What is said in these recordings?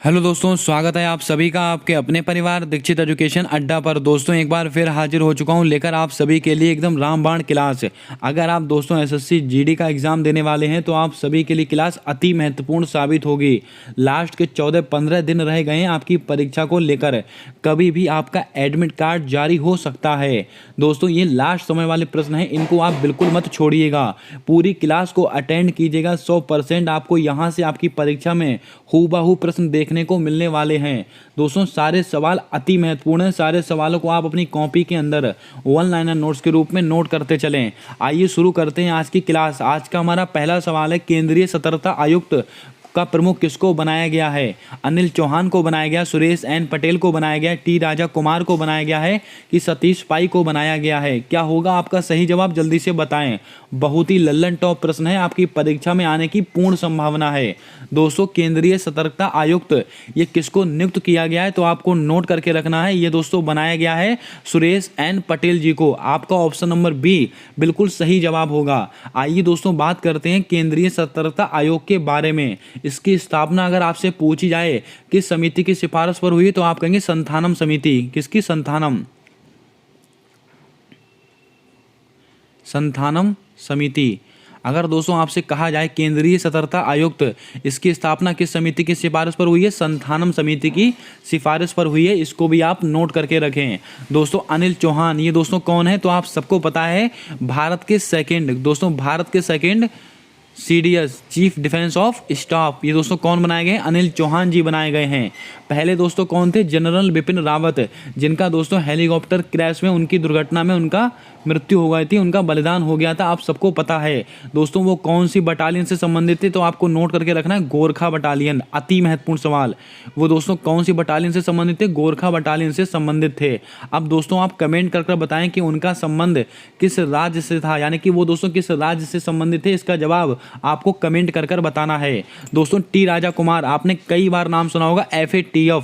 Hello दोस्तों, स्वागत है आप सभी का आपके अपने परिवार दीक्षित एजुकेशन अड्डा पर। दोस्तों एक बार फिर हाजिर हो चुका हूं लेकर आप सभी के लिए एकदम रामबाण क्लास। अगर आप दोस्तों एसएससी जीडी का एग्ज़ाम देने वाले हैं तो आप सभी के लिए क्लास अति महत्वपूर्ण साबित होगी। लास्ट के 14-15 दिन रह गए हैं आपकी परीक्षा को लेकर। कभी भी आपका एडमिट कार्ड जारी हो सकता है। दोस्तों ये लास्ट समय वाले प्रश्न हैं, इनको आप बिल्कुल मत छोड़िएगा। पूरी क्लास को अटेंड कीजिएगा। 100% आपको यहाँ से आपकी परीक्षा में हूबहू प्रश्न देखने को मिलने वाले हैं। दोस्तों सारे सवाल अति महत्वपूर्ण हैं। सारे सवालों को आप अपनी कॉपी के अंदर वन लाइनर नोट्स के रूप में नोट करते चलें। आइए शुरू करते हैं आज की क्लास। आज का हमारा पहला सवाल है, केंद्रीय सतर्कता आयुक्त का प्रमुख किसको बनाया गया है? अनिल चौहान को बनाया गया, सुरेश एन पटेल को बनाया गया, टी राजा कुमार को बनाया गया है कि सतीश पाई को बनाया गया है? क्या होगा आपका सही जवाब, जल्दी से बताएं। बहुत ही लल्लन टॉप प्रश्न है, आपकी परीक्षा में आने की पूर्ण संभावना है। दोस्तों केंद्रीय सतर्कता आयुक्त ये किसको नियुक्त किया गया है तो आपको नोट करके रखना है। ये दोस्तों बनाया गया है सुरेश एन पटेल जी को। आपका ऑप्शन नंबर बी बिल्कुल सही जवाब होगा। आइए दोस्तों बात करते हैं केंद्रीय सतर्कता आयोग के बारे में। इसकी स्थापना अगर आपसे पूछी जाए किस समिति की सिफारिश पर हुई तो आप कहेंगे संथानम समिति। किसकी? संथानम समिति। अगर दोस्तों आपसे कहा जाए केंद्रीय सतर्कता आयुक्त इसकी स्थापना किस समिति की सिफारिश पर हुई है? संथानम समिति की सिफारिश पर हुई है। इसको भी आप नोट करके रखें। दोस्तों अनिल चौहान ये दोस्तों कौन है तो आप सबको पता है, भारत के second CDS chief defence of staff. ये दोस्तों कौन बनाए गए? अनिल चौहान जी बनाए गए हैं। पहले दोस्तों कौन थे? जनरल बिपिन रावत, जिनका दोस्तों हेलीकॉप्टर क्रैश में उनकी दुर्घटना में उनका मृत्यु हो गई थी, उनका बलिदान हो गया था, आप सबको पता है। दोस्तों वो कौन सी बटालियन से संबंधित थे तो आपको नोट करके रखना है, गोरखा बटालियन। अति महत्वपूर्ण सवाल। वो दोस्तों कौन सी बटालियन से संबंधित थे? गोरखा बटालियन से संबंधित थे। अब दोस्तों आप कमेंट कर बताएं कि उनका संबंध किस राज्य से था, यानी कि वो दोस्तों किस राज्य से संबंधित थे। इसका जवाब आपको कमेंट कर बताना है। दोस्तों टी राजा कुमार आपने कई बार नाम सुना होगा, FATF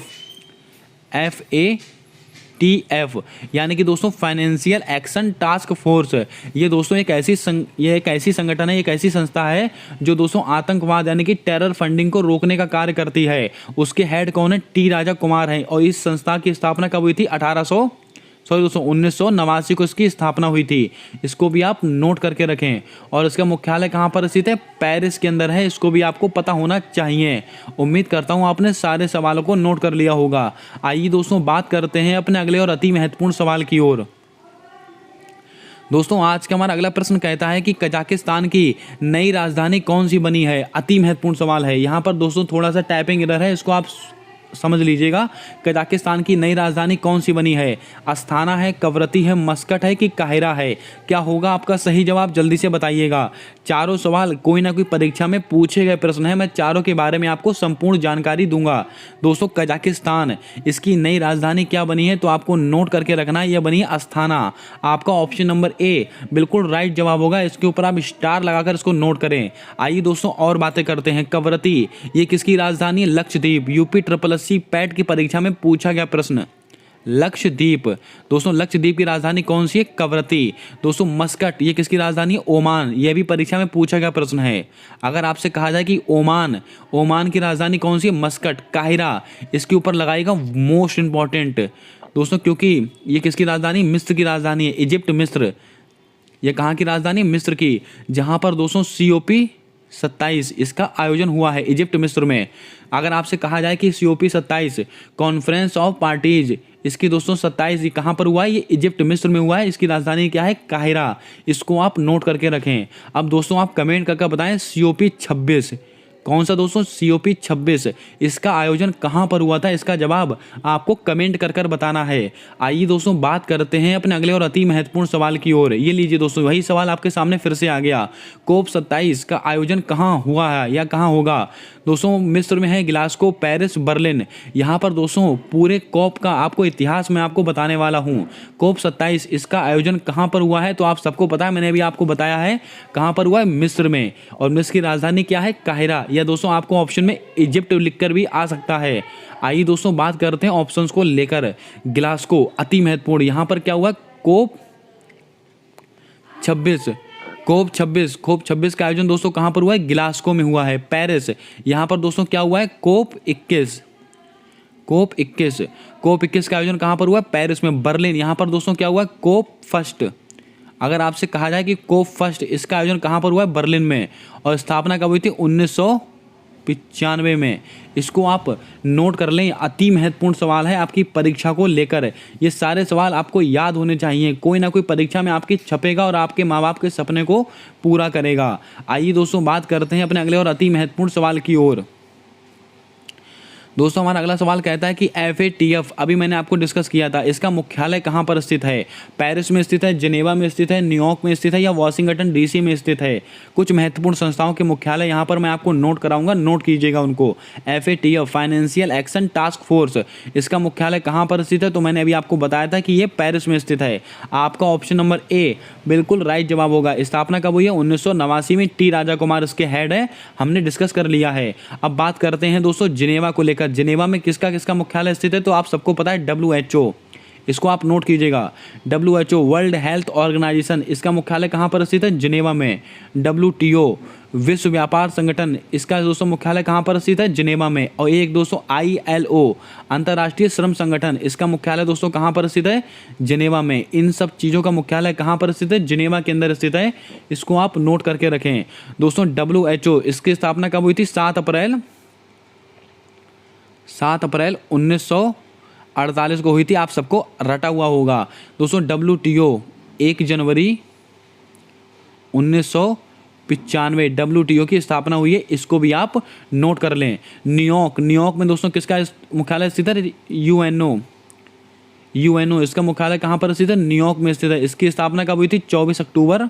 यानी कि दोस्तों फाइनेंशियल एक्शन टास्क फोर्स। ये दोस्तों एक ऐसी संगठन है, एक ऐसी संस्था है जो दोस्तों आतंकवाद यानी कि टेरर फंडिंग को रोकने का कार्य करती है। उसके हेड कौन है? टी राजा कुमार हैं। और इस संस्था की स्थापना कब हुई थी? 1989 को इसकी स्थापना हुई थी। इसको भी आप नोट करके रखें। और इसका मुख्यालय कहाँ पर स्थित है? पेरिस के अंदर है। इसको भी आपको पता होना चाहिए। उम्मीद करता हूँ आपने सारे सवालों को नोट कर लिया होगा। आइए दोस्तों बात करते हैं अपने अगले और अति महत्वपूर्ण सवाल की ओर। दोस्तों आज का हमारा अगला प्रश्न कहता है कि कजाकिस्तान की नई राजधानी कौन सी बनी है? अति महत्वपूर्ण सवाल है। यहाँ पर दोस्तों थोड़ा सा टाइपिंग एरर है, इसको आप समझ लीजिएगा। कजाकिस्तान की नई राजधानी कौन सी बनी है? अस्थाना है, कवरती है, मस्कट है कि काहिरा है? क्या होगा आपका सही जवाब, जल्दी से बताइएगा। चारों सवाल कोई ना कोई परीक्षा में पूछे गए प्रश्न है। मैं चारों के बारे में आपको संपूर्ण जानकारी दूंगा। दोस्तों कजाकिस्तान इसकी नई राजधानी क्या बनी है तो आपको नोट करके रखना है, यह बनी है अस्थाना। आपका ऑप्शन नंबर ए बिल्कुल राइट जवाब होगा। इसके ऊपर आप स्टार लगाकर इसको नोट करें। आइए दोस्तों और बातें करते हैं। कवरती ये किसकी राजधानी है? लक्षद्वीप। यूपी SSC पैट की परीक्षा में पूछा गया प्रश्न। लक्षद्वीप। दोस्तों लक्षद्वीप की राजधानी कौन सी है? कवरती। दोस्तों मस्कट ये किसकी राजधानी है? ओमान। यह भी परीक्षा में पूछा गया प्रश्न है। अगर आपसे कहा जाए कि ओमान की राजधानी कौन सी है? मस्कट। काहिरा इसके ऊपर लगाएगा मोस्ट इंपॉर्टेंट दोस्तों, क्योंकि ये किसकी राजधानी? मिस्र की राजधानी है। इजिप्ट मिस्र। ये कहाँ की राजधानी? मिस्र की। जहाँ पर दोस्तों COP27 इसका आयोजन हुआ है इजिप्ट मिस्र में। अगर आपसे कहा जाए कि COP27 कॉन्फ्रेंस ऑफ पार्टीज इसकी दोस्तों 27 कहाँ पर हुआ है? ये इजिप्ट मिस्र में हुआ है। इसकी राजधानी क्या है? काहिरा। इसको आप नोट करके रखें। अब दोस्तों आप कमेंट करके बताएं COP26 कौन सा? दोस्तों COP26 इसका आयोजन कहाँ पर हुआ था? इसका जवाब आपको कमेंट कर बताना है। आइए दोस्तों बात करते हैं अपने अगले और अति महत्वपूर्ण सवाल की ओर। ये लीजिए दोस्तों, वही सवाल आपके सामने फिर से आ गया। COP27 का आयोजन कहाँ हुआ है या कहाँ होगा? दोस्तों मिस्र में है, ग्लासगो, पेरिस, बर्लिन। यहाँ पर दोस्तों पूरे कॉप का आपको इतिहास मैं आपको बताने वाला हूँ। COP27 इसका आयोजन कहाँ पर हुआ है तो आप सबको पता है, मैंने भी आपको बताया है कहाँ पर हुआ है? मिस्र में। और मिस्र की राजधानी क्या है? काहिरा। या दोस्तों आपको ऑप्शन में इजिप्ट लिखकर भी आ सकता है। आइए दोस्तों बात करते हैं ऑप्शंस को लेकर। ग्लासगो अति महत्वपूर्ण। यहाँ पर क्या हुआ? COP26 का आयोजन दोस्तों कहाँ पर हुआ है? ग्लासगो में हुआ है। पेरिस यहाँ पर दोस्तों क्या हुआ है? COP21 COP21 का आयोजन कहाँ पर हुआ? पेरिस में, बर्लिन। यहाँ पर दोस्तों क्या हुआ? COP first. अगर आपसे कहा जाए कि COP फर्स्ट इसका आयोजन कहाँ पर हुआ है? बर्लिन में। और स्थापना कब हुई थी? 1995 में। इसको आप नोट कर लें, अति महत्वपूर्ण सवाल है आपकी परीक्षा को लेकर। ये सारे सवाल आपको याद होने चाहिए, कोई ना कोई परीक्षा में आपकी छपेगा और आपके माँ बाप के सपने को पूरा करेगा। आइए दोस्तों बात करते हैं अपने अगले और अति महत्वपूर्ण सवाल की ओर। दोस्तों हमारा अगला सवाल कहता है कि FATF, अभी मैंने आपको डिस्कस किया था, इसका मुख्यालय कहाँ पर स्थित है? पेरिस में स्थित है, जिनेवा में स्थित है, न्यूयॉर्क में स्थित है या वाशिंगटन DC में स्थित है? कुछ महत्वपूर्ण संस्थाओं के मुख्यालय यहाँ पर मैं आपको नोट कराऊंगा, नोट कीजिएगा उनको। FATF financial action task force, इसका मुख्यालय कहाँ पर स्थित है? तो मैंने अभी आपको बताया था कि ये पेरिस में स्थित है। आपका ऑप्शन नंबर ए बिल्कुल राइट जवाब होगा। स्थापना कब हुई है? 1989 में। T राजा कुमार इसके हेड है, हमने डिस्कस कर लिया है। अब बात करते हैं दोस्तों जिनेवा को लेकर। जिनेवा में किसका किसका मुख्यालय स्थित है? तो आप सबको पता है WHO, इसको आप नोट कीजिएगा। WHO वर्ल्ड हेल्थ ऑर्गेनाइजेशन, इसका मुख्यालय कहाँ पर स्थित है? जिनेवा में। WTO विश्व व्यापार संगठन, इसका दोस्तों मुख्यालय कहाँ पर स्थित है? जिनेवा में। और एक दोस्तों ILO अंतर्राष्ट्रीय श्रम संगठन, इसका मुख्यालय दोस्तों कहाँ पर स्थित है? जिनेवा में। इन सब चीज़ों का मुख्यालय कहाँ पर स्थित है? जिनेवा के अंदर स्थित है। इसको आप नोट करके रखें। दोस्तों WHO, इसकी स्थापना कब हुई थी? 7 अप्रैल 1948 को हुई थी। आप सबको रटा हुआ होगा। दोस्तों WTO 1 जनवरी 1995 WTO की स्थापना हुई है, इसको भी आप नोट कर लें। न्यूयॉर्क में दोस्तों किसका मुख्यालय स्थित है? UNO, इसका मुख्यालय कहाँ पर स्थित है? न्यूयॉर्क में स्थित है। इसकी स्थापना कब हुई थी? 24 अक्टूबर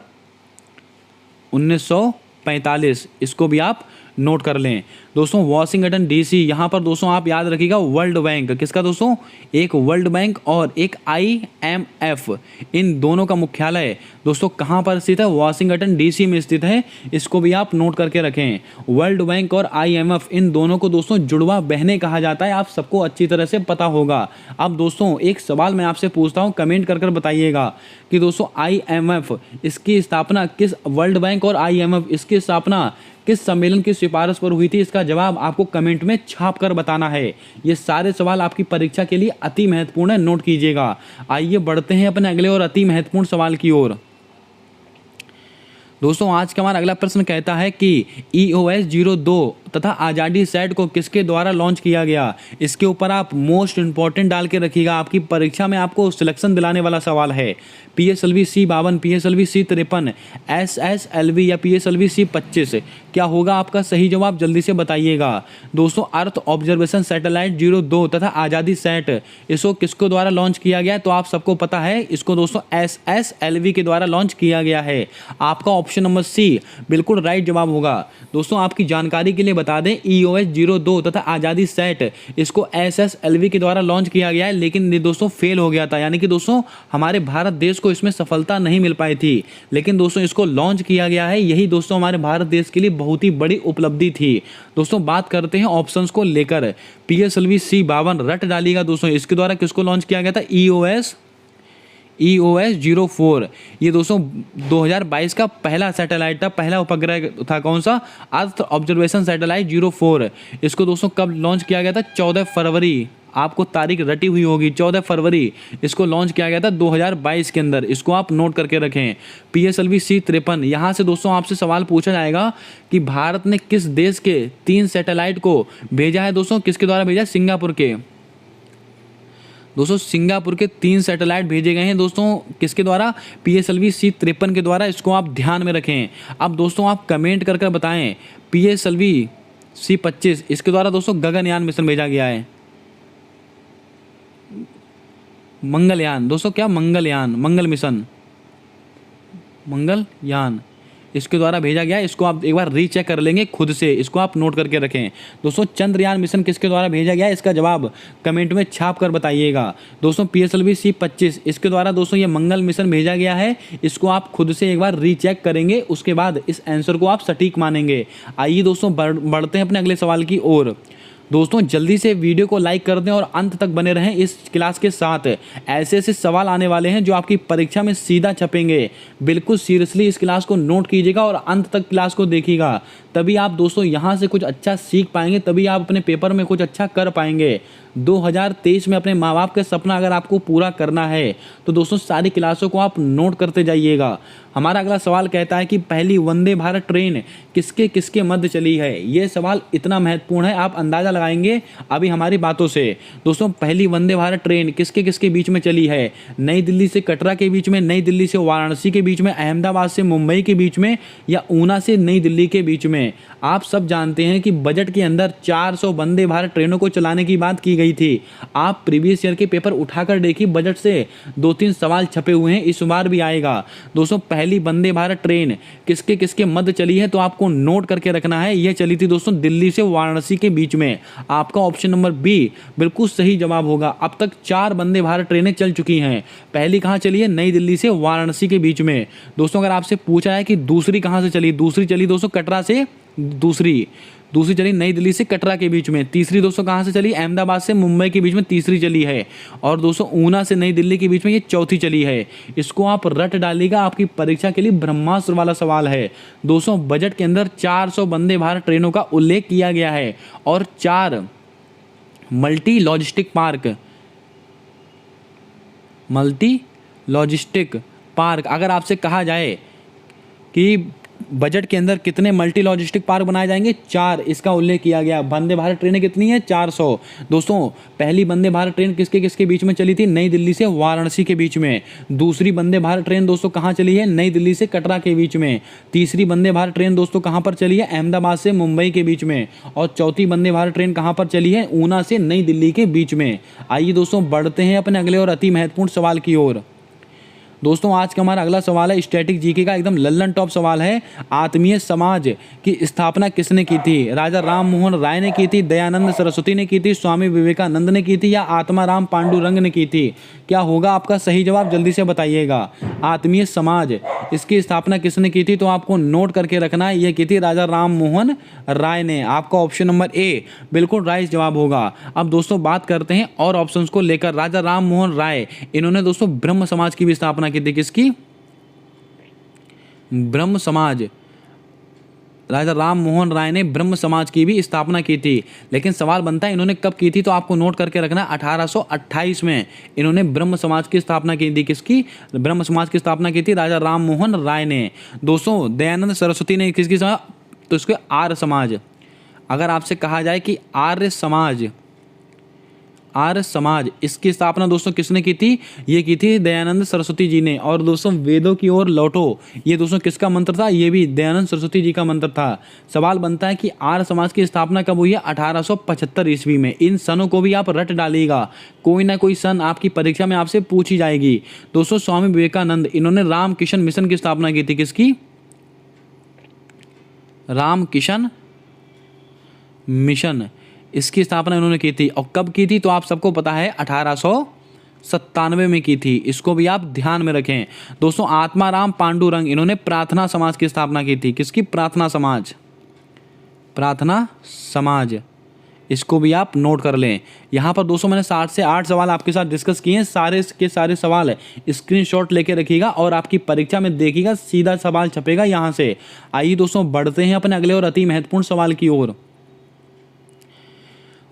1945, इसको भी आप नोट कर लें। दोस्तों वाशिंगटन DC, यहाँ पर दोस्तों आप याद रखिएगा वर्ल्ड बैंक, किसका दोस्तों? एक वर्ल्ड बैंक और एक IMF, इन दोनों का मुख्यालय दोस्तों कहाँ पर स्थित है? वाशिंगटन DC में स्थित है। इसको भी आप नोट करके रखें। वर्ल्ड बैंक और IMF, इन दोनों को दोस्तों जुड़वा बहनें कहा जाता है, आप सबको अच्छी तरह से पता होगा। अब दोस्तों एक सवाल मैं आपसे पूछता हूँ, कमेंट कर बताइएगा कि दोस्तों IMF इसकी स्थापना किस, वर्ल्ड बैंक और IMF इसकी स्थापना किस सम्मेलन की सिफारिश पर हुई थी? इसका जवाब आपको कमेंट में छाप कर बताना है। ये सारे सवाल आपकी परीक्षा के लिए अति महत्वपूर्ण है, नोट कीजिएगा। आइए बढ़ते हैं अपने अगले और अति महत्वपूर्ण सवाल की ओर। दोस्तों आज का हमारा अगला प्रश्न कहता है कि EOS 02 तथा आज़ादी सेट को किसके द्वारा लॉन्च किया गया? इसके ऊपर आप मोस्ट इंपॉर्टेंट डाल के रखिएगा, आपकी परीक्षा में आपको सिलेक्शन दिलाने वाला सवाल है। PSLV C52, PSLV C53, SSLV या PSLV C25, क्या होगा आपका सही जवाब? जल्दी से बताइएगा। दोस्तों अर्थ ऑब्जर्वेशन सैटेलाइट 02 तथा आज़ादी सेट, इसको किसको द्वारा लॉन्च किया गया? तो आप सबको पता है, इसको दोस्तों SSLV के द्वारा लॉन्च किया गया है। आपका ऑप्शन नंबर C बिल्कुल राइट जवाब होगा। दोस्तों आपकी जानकारी के लिए बता दें, EOS 02 तथा आज़ादी सेट, इसको SSLV के द्वारा लॉन्च किया गया है, लेकिन ये दोस्तों फेल हो गया था। यानी कि दोस्तों हमारे भारत देश को इसमें सफलता नहीं मिल पाई थी, लेकिन दोस्तों इसको लॉन्च किया गया है। यही दोस्तों हमारे भारत देश के लिए बहुत ही बड़ी उपलब्धि थी। दोस्तों बात करते हैं ऑप्शंस को लेकर। PSLV C52 रट डालिएगा दोस्तों, इसके द्वारा किसको लॉन्च किया गया था? EOS 04। ये दोस्तों 2022 का पहला सैटेलाइट था, पहला उपग्रह था। कौन सा? Earth observation satellite 04। इसको दोस्तों कब लॉन्च किया गया था? 14 फरवरी, आपको तारीख रटी हुई होगी, 14 फरवरी इसको लॉन्च किया गया था 2022 के अंदर। इसको आप नोट करके रखें। PSLV C53, यहाँ से दोस्तों आपसे सवाल पूछा जाएगा कि भारत ने किस देश के 3 सैटेलाइट को भेजा है? दोस्तों किसके द्वारा भेजा? सिंगापुर के। दोस्तों सिंगापुर के 3 सैटेलाइट भेजे गए हैं दोस्तों, किसके द्वारा? PSLV C53 के द्वारा। इसको आप ध्यान में रखें। अब दोस्तों आप कमेंट कर बताएं, PSLV C25 इसके द्वारा दोस्तों गगनयान मिशन भेजा गया है। मंगलयान दोस्तों, क्या? मंगलयान, मंगल मिशन, मंगलयान इसके द्वारा भेजा गया है। इसको आप एक बार रीचेक कर लेंगे खुद से, इसको आप नोट करके रखें। दोस्तों चंद्रयान मिशन किसके द्वारा भेजा गया है? इसका जवाब कमेंट में छाप कर बताइएगा। दोस्तों PSLV C25 इसके द्वारा दोस्तों ये मंगल मिशन भेजा गया है। इसको आप खुद से एक बार रीचेक करेंगे, उसके बाद इस आंसर को आप सटीक मानेंगे। आइए दोस्तों बढ़ते हैं अपने अगले सवाल की ओर। दोस्तों जल्दी से वीडियो को लाइक कर दें और अंत तक बने रहें इस क्लास के साथ। ऐसे ऐसे सवाल आने वाले हैं जो आपकी परीक्षा में सीधा छपेंगे। बिल्कुल सीरियसली इस क्लास को नोट कीजिएगा और अंत तक क्लास को देखिएगा, तभी आप दोस्तों यहाँ से कुछ अच्छा सीख पाएंगे, तभी आप अपने पेपर में कुछ अच्छा कर पाएंगे। 2023 में अपने माँ बाप का सपना अगर आपको पूरा करना है तो दोस्तों सारी क्लासों को आप नोट करते जाइएगा। हमारा अगला सवाल कहता है कि पहली वंदे भारत ट्रेन किसके किसके मध्य चली है। ये सवाल इतना महत्वपूर्ण है, आप अंदाज़ा लगाएंगे अभी हमारी बातों से। दोस्तों पहली वंदे भारत ट्रेन किसके किसके बीच में चली है? नई दिल्ली से कटरा के बीच में, नई दिल्ली से वाराणसी के बीच में, अहमदाबाद से मुंबई के बीच में, या ऊना से नई दिल्ली के बीच में। आप सब जानते हैं कि बजट के अंदर 400 वंदे भारत ट्रेनों को चलाने की बात की गई थी। आप प्रीवियस ईयर के पेपर उठाकर देखिए, बजट से 2-3 सवाल छपे हुए हैं, इस बार भी आएगा। दोस्तों पहली वंदे भारत ट्रेन किसके किसके मध्य चली है तो आपको नोट करके रखना है। यह चली थी दोस्तों दिल्ली से वाराणसी के बीच में। आपका ऑप्शन नंबर बी बिल्कुल सही जवाब होगा। अब तक 4 वंदे भारत ट्रेनें चल चुकी हैं। पहली कहाँ चली है? नई दिल्ली से वाराणसी के बीच में। दोस्तों अगर आपसे पूछा है कि दूसरी कहाँ से चली, दूसरी चली दोस्तों कटरा से, दूसरी चली नई दिल्ली से कटरा के बीच में। तीसरी दोस्तों कहाँ से चली? अहमदाबाद से मुंबई के बीच में तीसरी चली है। और दोस्तों ऊना से नई दिल्ली के बीच में ये चौथी चली है। इसको आप रट डालिएगा, आपकी परीक्षा के लिए ब्रह्मास्त्र वाला सवाल है। दोस्तों बजट के अंदर 400 वंदे भारत ट्रेनों का उल्लेख किया गया है और 4 मल्टी लॉजिस्टिक पार्क, अगर आपसे कहा जाए कि बजट के अंदर कितने मल्टी लॉजिस्टिक पार्क बनाए जाएंगे, 4 इसका उल्लेख किया गया। वंदे भारत ट्रेनें कितनी है? 400। दोस्तों पहली वंदे भारत ट्रेन किसके किसके बीच में चली थी? नई दिल्ली से वाराणसी के बीच में। दूसरी वंदे भारत ट्रेन दोस्तों कहाँ चली है? नई दिल्ली से कटरा के बीच में। तीसरी वंदे भारत ट्रेन दोस्तों कहाँ पर चली है? अहमदाबाद से मुंबई के बीच में। और चौथी वंदे भारत ट्रेन कहाँ पर चली है? ऊना से नई दिल्ली के बीच में। आइए दोस्तों बढ़ते हैं अपने अगले और अति महत्वपूर्ण सवाल की ओर। दोस्तों आज का हमारा अगला सवाल है स्टैटिक जीके का, एकदम लल्लन टॉप सवाल है। आत्मीय समाज की स्थापना किसने की थी? राजा राम मोहन राय ने की थी, दयानंद सरस्वती ने की थी, स्वामी विवेकानंद ने की थी, या आत्माराम पांडुरंग ने की थी? क्या होगा आपका सही जवाब, जल्दी से बताइएगा। आत्मीय समाज इसकी स्थापना किसने की थी तो आपको नोट करके रखना है, यह की थी राजा राम मोहन राय ने। आपका ऑप्शन नंबर ए बिल्कुल राइट जवाब होगा। अब दोस्तों बात करते हैं और ऑप्शंस को लेकर। राजा राम मोहन राय इन्होंने दोस्तों ब्रह्म समाज की भी स्थापना की थी। किसकी? ब्रह्म समाज। राजा राम मोहन राय ने ब्रह्म समाज की भी स्थापना की थी। लेकिन सवाल बनता है इन्होंने कब की थी तो आपको नोट करके रखना, 1828 में इन्होंने ब्रह्म समाज की स्थापना की थी। किसकी? ब्रह्म समाज की स्थापना की थी राजा राम मोहन राय ने। दोस्तों दयानंद सरस्वती ने किसकी समाज? तो इसके आर्य समाज। अगर आपसे कहा जाए कि आर्य समाज इसकी स्थापना दोस्तों किसने की थी? ये की थी दयानंद सरस्वती जी ने। और दोस्तों वेदों की ओर लौटो, ये दोस्तों किसका मंत्र था? ये भी दयानंद सरस्वती जी का मंत्र था। सवाल बनता है कि आर्य समाज की स्थापना कब हुई है? 1875 ईस्वी में। इन सनों को भी आप रट डालिएगा, कोई ना कोई सन आपकी परीक्षा में आपसे पूछी जाएगी। दोस्तों स्वामी विवेकानंद इन्होंने रामकृष्ण मिशन की स्थापना की थी। किसकी? रामकृष्ण मिशन, इसकी स्थापना इन्होंने की थी। और कब की थी तो आप सबको पता है, 1897 में की थी। इसको भी आप ध्यान में रखें। दोस्तों आत्माराम पांडुरंग इन्होंने प्रार्थना समाज की स्थापना की थी। किसकी? प्रार्थना समाज, इसको भी आप नोट कर लें। यहाँ पर दोस्तों मैंने 60 से 8 सवाल आपके साथ डिस्कस किए हैं। सारे के सारे सवाल स्क्रीनशॉट लेके रखिएगा और आपकी परीक्षा में देखिएगा, सीधा सवाल छपेगा यहाँ से। आइए दोस्तों बढ़ते हैं अपने अगले और अति महत्वपूर्ण सवाल की ओर।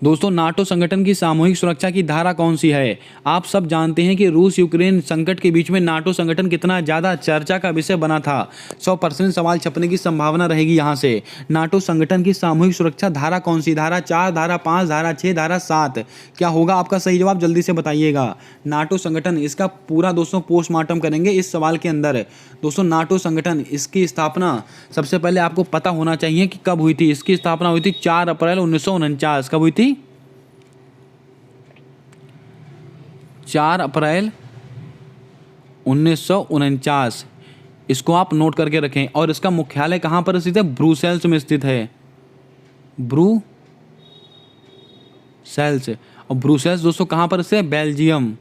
दोस्तों नाटो संगठन की सामूहिक सुरक्षा की धारा कौन सी है? आप सब जानते हैं कि रूस यूक्रेन संकट के बीच में नाटो संगठन कितना ज़्यादा चर्चा का विषय बना था। 100% सवाल छपने की संभावना रहेगी यहाँ से। नाटो संगठन की सामूहिक सुरक्षा धारा कौन सी? धारा 4, धारा 5, धारा 6, धारा 7? क्या होगा आपका सही जवाब, जल्दी से बताइएगा। नाटो संगठन, इसका पूरा दोस्तों पोस्टमार्टम करेंगे इस सवाल के अंदर। दोस्तों नाटो संगठन इसकी स्थापना सबसे पहले आपको पता होना चाहिए कि कब हुई थी। इसकी स्थापना हुई थी 4 अप्रैल 1949। कब हुई थी? 4 अप्रैल 1949। इसको आप नोट करके रखें। और इसका मुख्यालय कहाँ पर स्थित है? ब्रुसेल्स में स्थित है। ब्रुसेल्स। और ब्रुसेल्स दोस्तों कहाँ पर स्थित है? बेल्जियम।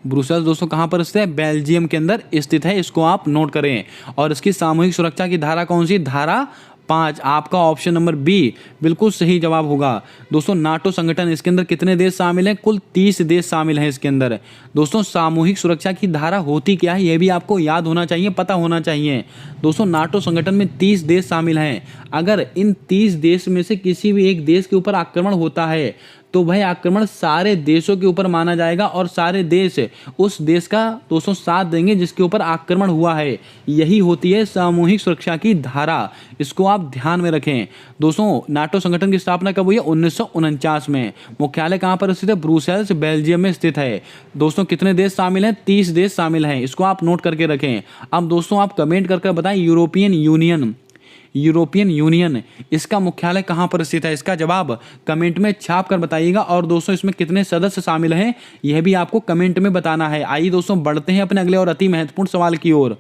ब्रुसेल्स दोस्तों कहाँ पर स्थित है? बेल्जियम के अंदर स्थित है। इसको आप नोट करें। और इसकी सामूहिक सुरक्षा की धारा कौन सी? धारा 5। आपका ऑप्शन नंबर बी बिल्कुल सही जवाब होगा। दोस्तों नाटो संगठन, इसके अंदर कितने देश शामिल हैं? कुल 30 देश शामिल हैं इसके अंदर। दोस्तों सामूहिक सुरक्षा की धारा होती क्या है, यह भी आपको याद होना चाहिए, पता होना चाहिए। दोस्तों नाटो संगठन में 30 देश शामिल हैं। अगर इन 30 देश में से किसी भी एक देश के ऊपर आक्रमण होता है तो भाई आक्रमण सारे देशों के ऊपर माना जाएगा और सारे देश उस देश का दोस्तों साथ देंगे जिसके ऊपर आक्रमण हुआ है। यही होती है सामूहिक सुरक्षा की धारा, इसको आप ध्यान में रखें। दोस्तों नाटो संगठन की स्थापना कब हुई है? 1949 में। मुख्यालय कहाँ पर स्थित है? ब्रुसेल्स, बेल्जियम में स्थित है। दोस्तों कितने देश शामिल हैं? 30 देश शामिल हैं, इसको आप नोट करके रखें। अब दोस्तों आप कमेंट करके बताएं, यूरोपियन यूनियन इसका मुख्यालय कहाँ पर स्थित है? इसका जवाब कमेंट में छाप कर बताइएगा। और दोस्तों इसमें कितने सदस्य शामिल हैं यह भी आपको कमेंट में बताना है। आइए दोस्तों बढ़ते हैं अपने अगले और अति महत्वपूर्ण सवाल की ओर।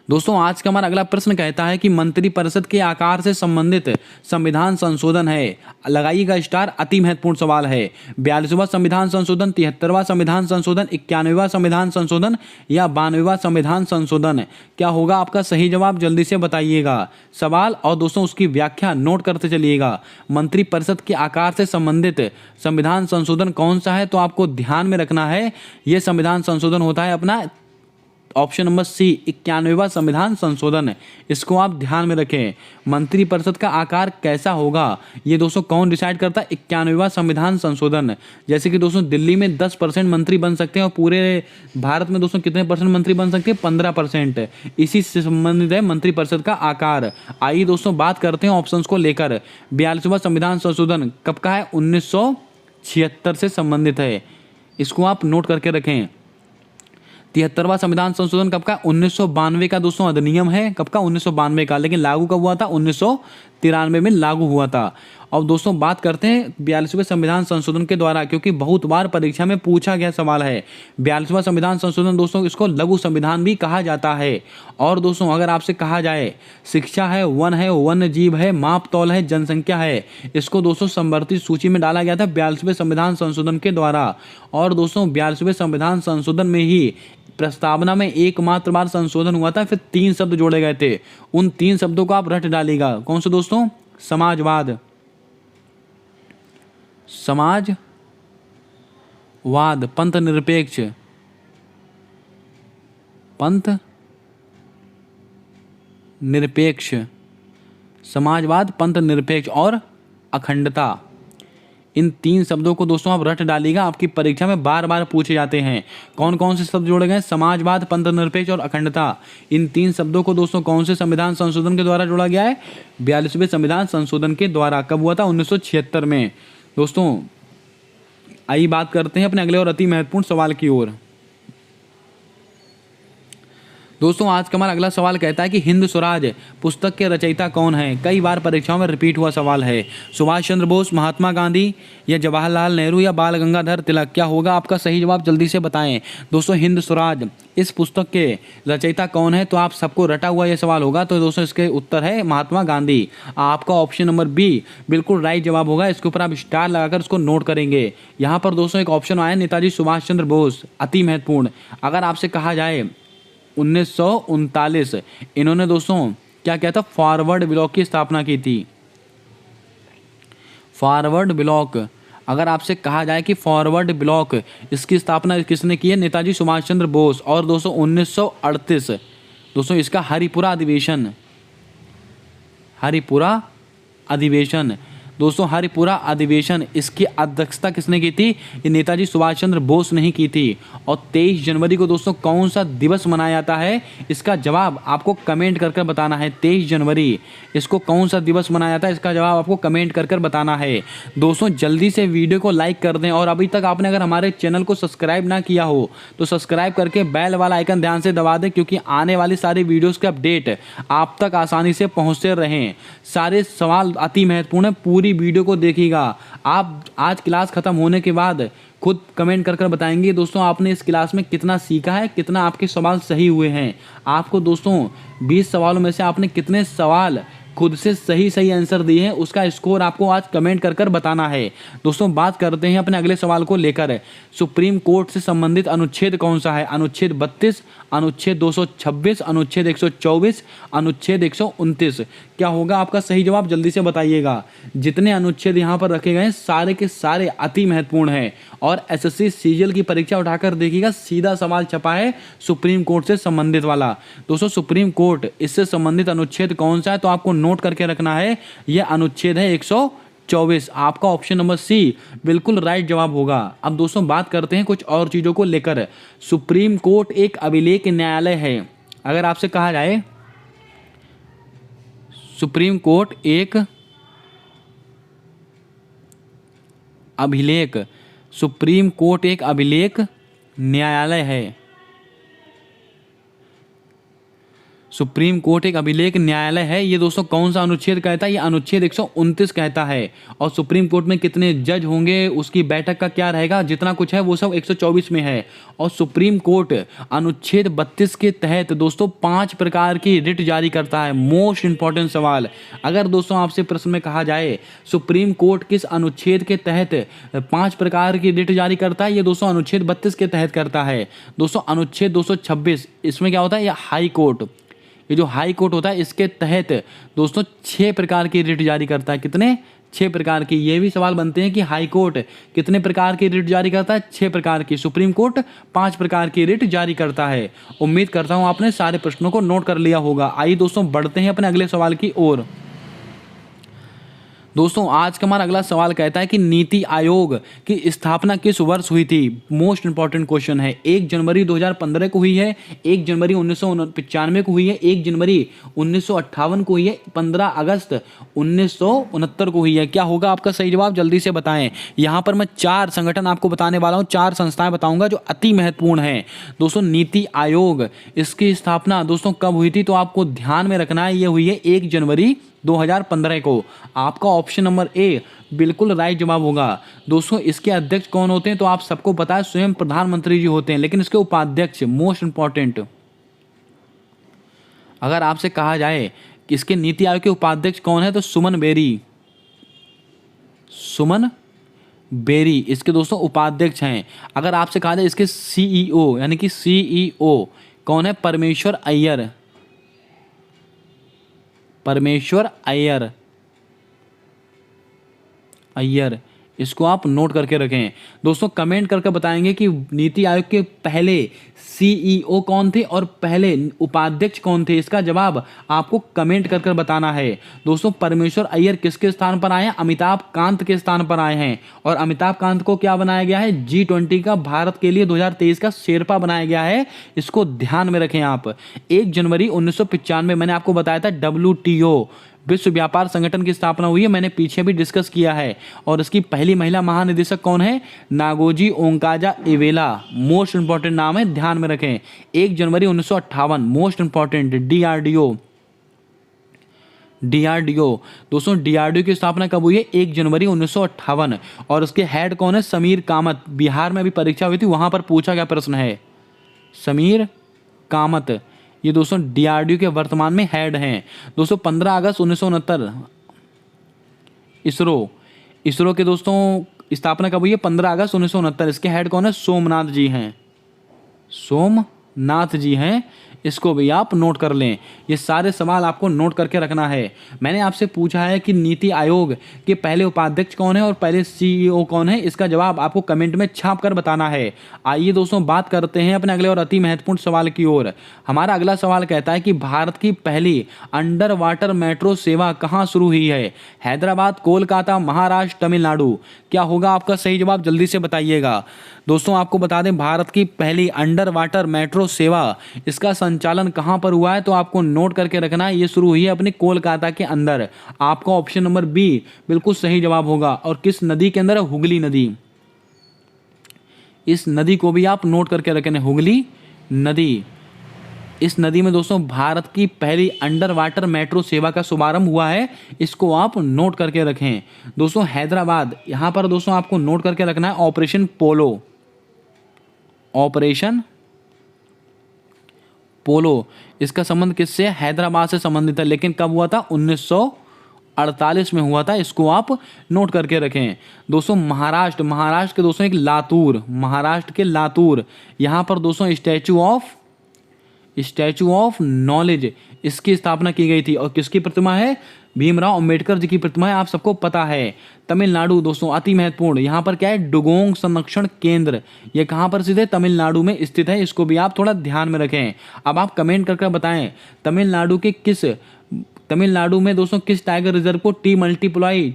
दोस्तों आज का हमारा अगला प्रश्न कहता है कि मंत्रिपरिषद के आकार से संबंधित संविधान संशोधन है। लगाइएगा स्टार, अति महत्वपूर्ण सवाल है। 42वां संविधान संशोधन, 73वां संविधान संशोधन, 91वां संविधान संशोधन या 92वां संविधान संशोधन? क्या होगा आपका सही जवाब? जल्दी से बताइएगा सवाल और दोस्तों उसकी व्याख्या नोट करते चलिएगा। मंत्रिपरिषद के आकार से संबंधित संविधान संशोधन कौन सा है? तो आपको ध्यान में रखना है, यह संविधान संशोधन होता है अपना ऑप्शन नंबर सी, 91वां संविधान संशोधन। इसको आप ध्यान में रखें। मंत्रिपरिषद का आकार कैसा होगा ये दोस्तों कौन डिसाइड करता है? 91वां संविधान संशोधन। जैसे कि दोस्तों दिल्ली में 10% मंत्री बन सकते हैं और पूरे भारत में दोस्तों कितने परसेंट मंत्री बन सकते हैं? 15%। इसी से संबंधित है मंत्रिपरिषद का आकार। आइए दोस्तों बात करते हैं ऑप्शंस को लेकर। 42वां संविधान संशोधन कब का है? 1976 से संबंधित है, इसको आप नोट करके रखें। 73वां संविधान संशोधन कब का? 1992 का दोस्तों अधिनियम है। कब का? 1992 का। लेकिन लागू कब हुआ था? 1993 में लागू हुआ था। और दोस्तों बात करते हैं 42वें संविधान संशोधन के द्वारा, क्योंकि बहुत बार परीक्षा में पूछा गया सवाल है। 42वां संविधान संशोधन दोस्तों इसको लघु संविधान भी कहा जाता है। और दोस्तों अगर आपसे कहा जाए शिक्षा है, वन है, वन्य जीव है, माप तौल है, जनसंख्या है, इसको दोस्तों संवर्धित सूची में डाला गया था 42वें संविधान संशोधन के द्वारा। और दोस्तों 42वें संविधान संशोधन में ही प्रस्तावना में एकमात्र बार संशोधन हुआ था, फिर 3 शब्द जोड़े गए थे। उन 3 शब्दों को आप रट डालिएगा। कौन से दोस्तों? समाजवाद, पंथ निरपेक्ष, समाजवाद, पंथ निरपेक्ष और अखंडता। इन 3 शब्दों को दोस्तों आप रट डालिएगा, आपकी परीक्षा में बार बार पूछे जाते हैं। कौन कौन से शब्द जोड़े गए? समाजवाद, पंथ निरपेक्ष और अखंडता। इन 3 शब्दों को दोस्तों कौन से संविधान संशोधन के द्वारा जोड़ा गया है? 42वें संविधान संशोधन के द्वारा। कब हुआ था? 1976 में। दोस्तों आइए बात करते हैं अपने अगले और अति महत्वपूर्ण सवाल की ओर। दोस्तों आज का हमारा अगला सवाल कहता है कि हिंद स्वराज पुस्तक के रचयिता कौन है? कई बार परीक्षाओं में रिपीट हुआ सवाल है। सुभाष चंद्र बोस, महात्मा गांधी या जवाहरलाल नेहरू या बाल गंगाधर तिलक? क्या होगा आपका सही जवाब? जल्दी से बताएं। दोस्तों हिंद स्वराज इस पुस्तक के रचयिता कौन है? तो आप सबको रटा हुआ यह सवाल होगा, तो दोस्तों इसके उत्तर है महात्मा गांधी। आपका ऑप्शन नंबर बी बिल्कुल राइट जवाब होगा। इसके ऊपर आप स्टार लगाकर इसको नोट करेंगे। यहाँ पर दोस्तों एक ऑप्शन आया नेताजी सुभाष चंद्र बोस, अति महत्वपूर्ण। अगर आपसे कहा जाए 1939 इन्होंने दोस्तों क्या किया था? फॉरवर्ड ब्लॉक की स्थापना की थी। फॉरवर्ड ब्लॉक, अगर आपसे कहा जाए कि फॉरवर्ड ब्लॉक इसकी स्थापना किसने की है? नेताजी सुभाष चंद्र बोस। और दोस्तों 1938 दोस्तों इसका हरिपुरा अधिवेशन दोस्तों हरिपुरा अधिवेशन इसकी अध्यक्षता किसने की थी? ये नेताजी सुभाष चंद्र बोस ने ही की थी। और 23 जनवरी को दोस्तों कौन सा दिवस मनाया जाता है? इसका जवाब आपको कमेंट कर बताना है। 23 जनवरी इसको कौन सा दिवस मनाया जाता है? इसका जवाब आपको कमेंट कर बताना है। दोस्तों जल्दी से वीडियो को लाइक कर दें और अभी तक आपने अगर हमारे चैनल को सब्सक्राइब ना किया हो तो सब्सक्राइब करके बेल वाला आइकन ध्यान से दबा दें, क्योंकि आने वाली सारी वीडियोज़ के अपडेट आप तक आसानी से पहुँचते रहें। सारे सवाल अति महत्वपूर्ण है, पूरी वीडियो को देखिएगा। आप आज क्लास खत्म होने के बाद खुद कमेंट कर बताएंगे दोस्तों आपने इस क्लास में कितना सीखा है, कितना आपके सवाल सही हुए हैं। आपको दोस्तों 20 सवालों में से आपने कितने सवाल खुद से सही सही आंसर दिए हैं उसका स्कोर आपको आज कमेंट कर कर बताना है। दोस्तों बात करते हैं अपने अगले सवाल को लेकर। सुप्रीम कोर्ट से संबंधित अनुच्छेद कौन सा है? अनुच्छेद 32, अनुच्छेद 226, अनुच्छेद 124, अनुच्छेद 129। क्या होगा आपका सही जवाब? जल्दी से बताइएगा। जितने अनुच्छेद यहाँ पर रखे गए हैं सारे के सारे अति महत्वपूर्ण हैं और एसएससी सीजीएल की परीक्षा उठाकर देखिएगा, सीधा सवाल छपा है सुप्रीम कोर्ट से संबंधित वाला। दोस्तों सुप्रीम कोर्ट इससे संबंधित अनुच्छेद कौन सा है तो आपको नोट करके रखना है, यह अनुच्छेद है 124। आपका ऑप्शन नंबर सी बिल्कुल राइट जवाब होगा। अब दोस्तों बात करते हैं कुछ और चीज़ों को लेकर। सुप्रीम कोर्ट एक अभिलेख न्यायालय है। अगर आपसे कहा जाए सुप्रीम कोर्ट एक अभिलेख, सुप्रीम कोर्ट एक अभिलेख न्यायालय है। सुप्रीम कोर्ट एक अभिलेख न्यायालय है, ये दोस्तों कौन सा अनुच्छेद कहता है? ये अनुच्छेद 129 कहता है। और सुप्रीम कोर्ट में कितने जज होंगे, उसकी बैठक का क्या रहेगा, जितना कुछ है वो सब 124 में है। और सुप्रीम कोर्ट अनुच्छेद 32 के तहत दोस्तों 5 प्रकार की रिट जारी करता है। मोस्ट इंपॉर्टेंट सवाल, अगर दोस्तों आपसे प्रश्न में कहा जाए सुप्रीम कोर्ट किस अनुच्छेद के तहत 5 प्रकार की रिट जारी करता है, ये दोस्तों अनुच्छेद 32 के तहत करता है। दोस्तों अनुच्छेद 226, इसमें क्या होता है? ये हाई कोर्ट, ये जो हाई कोर्ट होता है इसके तहत दोस्तों 6 प्रकार की रिट जारी करता है। कितने? 6 प्रकार की। ये भी सवाल बनते हैं कि हाई कोर्ट कितने प्रकार की रिट जारी करता है? 6 प्रकार की। सुप्रीम कोर्ट 5 प्रकार की रिट जारी करता है। उम्मीद करता हूं आपने सारे प्रश्नों को नोट कर लिया होगा। आइए दोस्तों बढ़ते हैं अपने अगले सवाल की ओर। दोस्तों आज का हमारा अगला सवाल कहता है कि नीति आयोग की स्थापना किस वर्ष हुई थी? मोस्ट इंपॉर्टेंट क्वेश्चन है। 1 जनवरी 2015 को हुई है, 1 जनवरी 1995 को हुई है, 1 जनवरी 1958 को हुई है, 15 अगस्त 1969 को हुई है। क्या होगा आपका सही जवाब? जल्दी से बताएं। यहाँ पर मैं 4 संगठन आपको बताने वाला हूँ, 4 संस्थाएं बताऊंगा जो अति महत्वपूर्ण हैं। दोस्तों नीति आयोग इसकी स्थापना दोस्तों कब हुई थी तो आपको ध्यान में रखना है, ये हुई है 1 जनवरी 2015 को। आपका ऑप्शन नंबर ए बिल्कुल राइट जवाब होगा। दोस्तों इसके अध्यक्ष कौन होते हैं तो आप सबको पता है स्वयं प्रधानमंत्री जी होते हैं, लेकिन इसके उपाध्यक्ष मोस्ट इंपॉर्टेंट, अगर आपसे कहा जाए कि इसके नीति आयोग के उपाध्यक्ष कौन है तो सुमन बेरी, सुमन बेरी इसके दोस्तों उपाध्यक्ष हैं। अगर आपसे कहा जाए इसके सीईओ यानी कि सीईओ कौन है? परमेश्वर अय्यर, परमेश्वर अय्यर, अय्यर इसको आप नोट करके रखें। दोस्तों कमेंट करके बताएंगे कि नीति आयोग के पहले सीईओ कौन थे और पहले उपाध्यक्ष कौन थे। इसका जवाब आपको कमेंट कर कर बताना है। दोस्तों परमेश्वर अय्यर किसके स्थान पर आए हैं? अमिताभ कांत के स्थान पर आए हैं। और अमिताभ कांत को क्या बनाया गया है? G20 का भारत के लिए 2023 का शेरपा बनाया गया है। इसको ध्यान में रखें आप। 1 जनवरी 1995 मैंने आपको बताया था WTO विश्व व्यापार संगठन की स्थापना हुई है, मैंने पीछे भी डिस्कस किया है। और इसकी पहली महिला महानिदेशक कौन है? नागोजी ओंकाजा इवेला, मोस्ट इंपॉर्टेंट नाम है, ध्यान में रखें। 1 जनवरी 1958 मोस्ट इंपॉर्टेंट। डीआरडीओ दोस्तों डीआरडीओ की स्थापना कब हुई है? 1 जनवरी 1958। और उसके हेड कौन है? समीर कामत। बिहार में भी परीक्षा हुई थी, वहां पर पूछा गया प्रश्न है, समीर कामत। ये दोस्तों डीआरडीओ के वर्तमान में हेड हैं। दोस्तों 15 अगस्त 1969 इसरो के दोस्तों स्थापना कब हुई है? 15 अगस्त 1969। इसके हेड कौन है? सोमनाथ जी हैं, सोमनाथ जी हैं। इसको भी आप नोट कर लें। ये सारे सवाल आपको नोट करके रखना है। मैंने आपसे पूछा है कि नीति आयोग के पहले उपाध्यक्ष कौन है और पहले सीईओ कौन है। इसका जवाब आपको कमेंट में छाप कर बताना है। आइए दोस्तों बात करते हैं अपने अगले और अति महत्वपूर्ण सवाल की ओर। हमारा अगला सवाल कहता है कि भारत की पहली अंडर वाटर मेट्रो सेवा कहाँ शुरू हुई है? हैदराबाद, कोलकाता, महाराष्ट्र, तमिलनाडु। क्या होगा आपका सही जवाब? जल्दी से बताइएगा। दोस्तों आपको बता दें भारत की पहली अंडर वाटर मेट्रो सेवा, इसका संचालन कहां पर हुआ है तो आपको नोट करके रखना है। ये शुरू हुई है अपनी कोलकाता के अंदर। आपका ऑप्शन नंबर बी बिल्कुल सही जवाब होगा। और किस नदी के अंदर है? हुगली नदी। इस नदी को भी आप नोट करके रखें, हुगली नदी। इस नदी में दोस्तों भारत की पहली अंडर वाटर मेट्रो सेवा का शुभारंभ हुआ है। इसको आप नोट करके रखें। दोस्तों हैदराबाद, यहां पर दोस्तों आपको नोट करके रखना है ऑपरेशन पोलो, ऑपरेशन पोलो, इसका संबंध किससे? हैदराबाद से संबंधित है, लेकिन कब हुआ था? 1948 में हुआ था। इसको आप नोट करके रखें। दोस्तों महाराष्ट्र के दोस्तों एक लातूर, महाराष्ट्र के लातूर, यहाँ पर दोस्तों स्टैचू ऑफ नॉलेज इसकी स्थापना की गई थी। और किसकी प्रतिमा है? भीमराव अंबेडकर जी की प्रतिमा है, आप सबको पता है। तमिलनाडु दोस्तों अति महत्वपूर्ण, यहाँ पर क्या है? डुगोंग संरक्षण केंद्र, ये कहाँ पर स्थित है? तमिलनाडु में स्थित है। इसको भी आप थोड़ा ध्यान में रखें। अब आप कमेंट करके बताएं तमिलनाडु में दोस्तों किस टाइगर रिजर्व को टी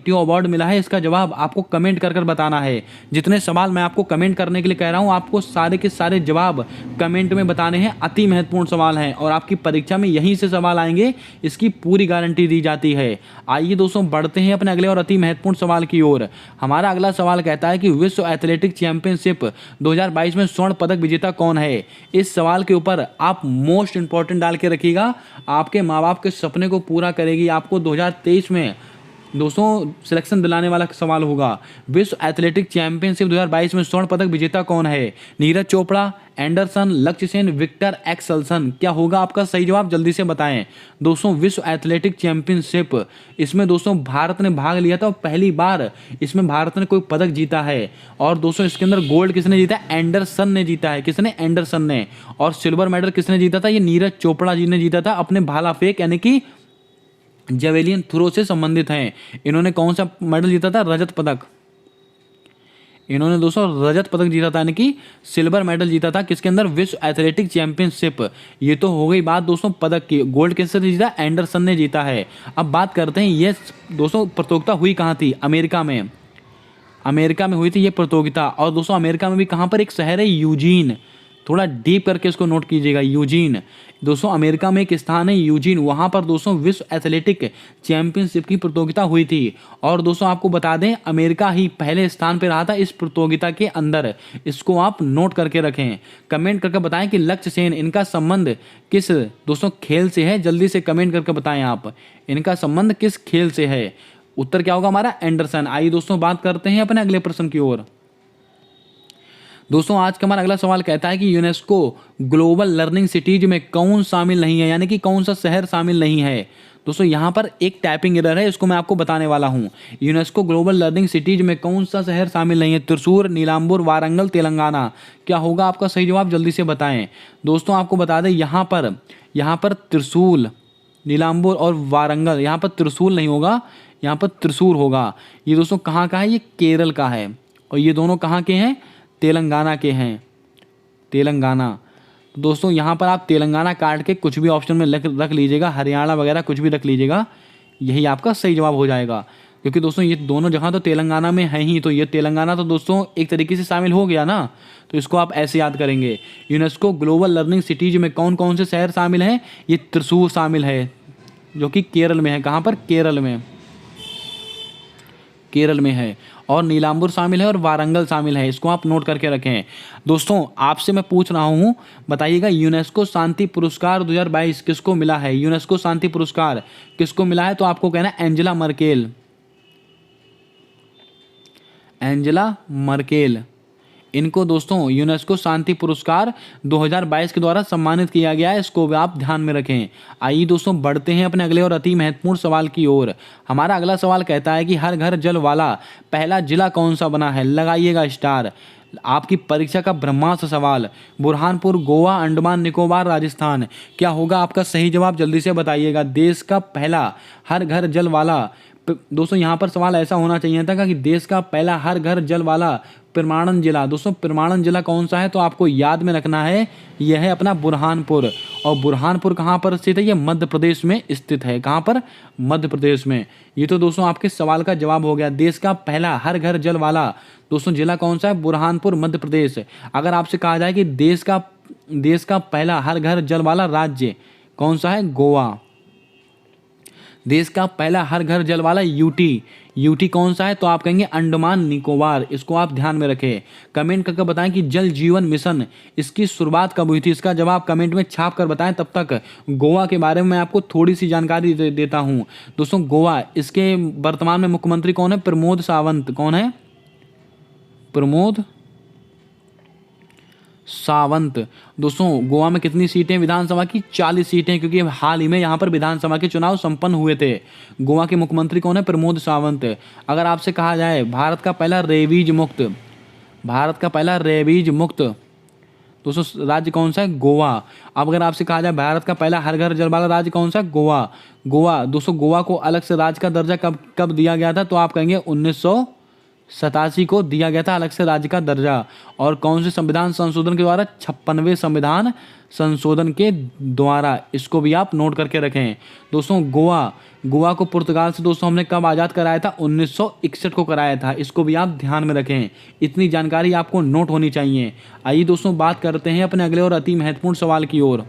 अवार्ड मिला है? इसका जवाब आपको कमेंट कर बताना है। जितने सवाल मैं आपको कमेंट करने के लिए कह रहा हूं, आपको सारे के सारे जवाब कमेंट में बताने हैं। अति महत्वपूर्ण सवाल हैं और आपकी परीक्षा में यहीं से सवाल आएंगे, इसकी पूरी गारंटी दी जाती है। आइए दोस्तों बढ़ते हैं अपने अगले और अति महत्वपूर्ण सवाल की ओर। हमारा अगला सवाल कहता है कि विश्व एथलेटिक चैंपियनशिप 2022 में स्वर्ण पदक विजेता कौन है? इस सवाल के ऊपर आप मोस्ट इंपॉर्टेंट डाल के रखिएगा, आपके माँ बाप के सपने को पूरा करेगी। आपको 2023 में दोस्तों सिलेक्शन दिलाने वाला सवाल होगा। विश्व एथलेटिक चैंपियनशिप 2022 में स्वर्ण पदक विजेता कौन है? नीरज चोपड़ा, एंडरसन, लक्ष्य सेन, विक्टर एक्सेल्सन। क्या होगा आपका सही जवाब? जल्दी से बताएं। दोस्तों विश्व एथलेटिक चैंपियनशिप, इसमें दोस्तों भारत ने भाग लिया था और पहली बार इसमें भारत ने कोई पदक जीता है। और दोस्तों इसके अंदर गोल्ड किसने जीता? एंडरसन ने जीता है। किसने? एंडरसन ने। और सिल्वर मेडल किसने जीता था? ये नीरज चोपड़ा जी ने जीता था, अपने भाला फेंक यानी कि जेवेलियन थ्रो से संबंधित हैं। इन्होंने कौन सा मेडल जीता था? रजत पदक। इन्होंने दोस्तों रजत पदक जीता था, यानी कि सिल्वर मेडल जीता था। किसके अंदर? विश्व एथलेटिक चैंपियनशिप। ये तो हो गई बात दोस्तों पदक की। गोल्ड किससे जीता? एंडरसन ने जीता है। अब बात करते हैं, ये दोस्तों प्रतियोगिता हुई कहाँ थी? अमेरिका में। अमेरिका में हुई थी ये प्रतियोगिता। और दोस्तों अमेरिका में भी कहाँ पर? एक शहर है यूजीन, थोड़ा डीप करके इसको नोट कीजिएगा। यूजीन दोस्तों अमेरिका में एक स्थान है यूजीन, वहाँ पर दोस्तों विश्व एथलेटिक चैंपियनशिप की प्रतियोगिता हुई थी। और दोस्तों आपको बता दें अमेरिका ही पहले स्थान पर रहा था इस प्रतियोगिता के अंदर। इसको आप नोट करके रखें। कमेंट करके बताएं कि लक्ष्य सेन, इनका संबंध किस दोस्तों खेल से है? जल्दी से कमेंट करके बताएं आप, इनका संबंध किस खेल से है? उत्तर क्या होगा हमारा? एंडरसन। आइए दोस्तों बात करते हैं अपने अगले प्रश्न की ओर। दोस्तों आज का हमारा अगला सवाल कहता है कि यूनेस्को ग्लोबल लर्निंग सिटीज में कौन शामिल नहीं है, यानी कि कौन सा शहर शामिल नहीं है? दोस्तों यहाँ पर एक टाइपिंग एरर है, इसको मैं आपको बताने वाला हूँ। यूनेस्को ग्लोबल लर्निंग सिटीज में कौन सा शहर शामिल नहीं है? त्रिशूर, नीलांबुर, वारंगल, तेलंगाना। क्या होगा आपका सही जवाब? जल्दी से बताएं। दोस्तों आपको बता दें यहाँ पर त्रिशूल, नीलांबुर और वारंगल, यहाँ पर त्रिशूल नहीं होगा, यहाँ पर त्रिशूर होगा। ये दोस्तों कहाँ का है? ये केरल का है। और ये दोनों कहाँ के हैं? तेलंगाना के हैं। तेलंगाना। तो दोस्तों यहाँ पर आप तेलंगाना काट के कुछ भी ऑप्शन में रख लीजिएगा, हरियाणा वगैरह कुछ भी रख लीजिएगा, यही आपका सही जवाब हो जाएगा। क्योंकि दोस्तों ये दोनों जगह तो तेलंगाना में है ही, तो ये तेलंगाना तो दोस्तों एक तरीके से शामिल हो गया ना। तो इसको आप ऐसे याद करेंगे। यूनेस्को ग्लोबल लर्निंग सिटीज में कौन कौन से शहर शामिल हैं? ये त्रिशूर शामिल है, जो कि केरल में है। कहाँ पर? केरल में है। और नीलांबुर शामिल है और वारंगल शामिल है। इसको आप नोट करके रखें। दोस्तों आपसे मैं पूछ रहा हूं, बताइएगा यूनेस्को शांति पुरस्कार 2022 किसको मिला है? यूनेस्को शांति पुरस्कार किसको मिला है? तो आपको कहना है एंजेला मर्केल। इनको दोस्तों यूनेस्को शांति पुरस्कार 2022 के द्वारा सम्मानित किया गया है। इसको भी आप ध्यान में रखें। आइए दोस्तों बढ़ते हैं अपने अगले और अति महत्वपूर्ण सवाल की ओर। हमारा अगला सवाल कहता है कि हर घर जल वाला पहला जिला कौन सा बना है? लगाइएगा स्टार। आपकी परीक्षा का ब्रह्मास्त्र सवाल। बुरहानपुर, गोवा, अंडमान निकोबार, राजस्थान। क्या होगा आपका सही जवाब? जल्दी से बताइएगा। देश का पहला हर घर जल वाला, दोस्तों यहाँ पर सवाल ऐसा होना चाहिए था कि देश का पहला हर घर जल वाला परमाणन जिला। दोस्तों परमाणन जिला कौन सा है? तो आपको याद में रखना है, यह है अपना बुरहानपुर। और बुरहानपुर कहाँ पर स्थित है? ये मध्य प्रदेश में स्थित है। कहाँ पर? मध्य प्रदेश में। ये तो दोस्तों आपके सवाल का जवाब हो गया। देश का पहला हर घर जल वाला दोस्तों जिला कौन सा है? बुरहानपुर, मध्य प्रदेश। अगर आपसे कहा जाए कि देश का पहला हर घर जल वाला राज्य कौन सा है? गोवा। देश का पहला हर घर जल वाला यूटी कौन सा है? तो आप कहेंगे अंडमान निकोबार। इसको आप ध्यान में रखें। कमेंट करके बताएं कि जल जीवन मिशन इसकी शुरुआत कब हुई थी? इसका जवाब कमेंट में छाप कर बताएं। तब तक गोवा के बारे में मैं आपको थोड़ी सी जानकारी देता हूं। दोस्तों गोवा, इसके वर्तमान में मुख्यमंत्री कौन है? प्रमोद सावंत। कौन है? प्रमोद सावंत। दोस्तों गोवा में कितनी सीटें विधानसभा की? 40 सीटें, क्योंकि हाल ही में यहाँ पर विधानसभा के चुनाव संपन्न हुए थे। गोवा के मुख्यमंत्री कौन है? प्रमोद सावंत। अगर आपसे कहा जाए भारत का पहला रेबीज मुक्त दोस्तों राज्य कौन सा है? गोवा। अब अगर आपसे कहा जाए भारत का पहला हर घर जल वाला राज्य कौन सा है? गोवा। दोस्तों गोवा को अलग से राज्य का दर्जा कब दिया गया था? तो आप कहेंगे 1987 को दिया गया था अलग से राज्य का दर्जा। और कौन से संविधान संशोधन के द्वारा? 56वें संविधान संशोधन के द्वारा। इसको भी आप नोट करके रखें। दोस्तों गोवा को पुर्तगाल से दोस्तों हमने कब आज़ाद कराया था? 1961 को कराया था। इसको भी आप ध्यान में रखें। इतनी जानकारी आपको नोट होनी चाहिए। आइए दोस्तों बात करते हैं अपने अगले और अति महत्वपूर्ण सवाल की ओर।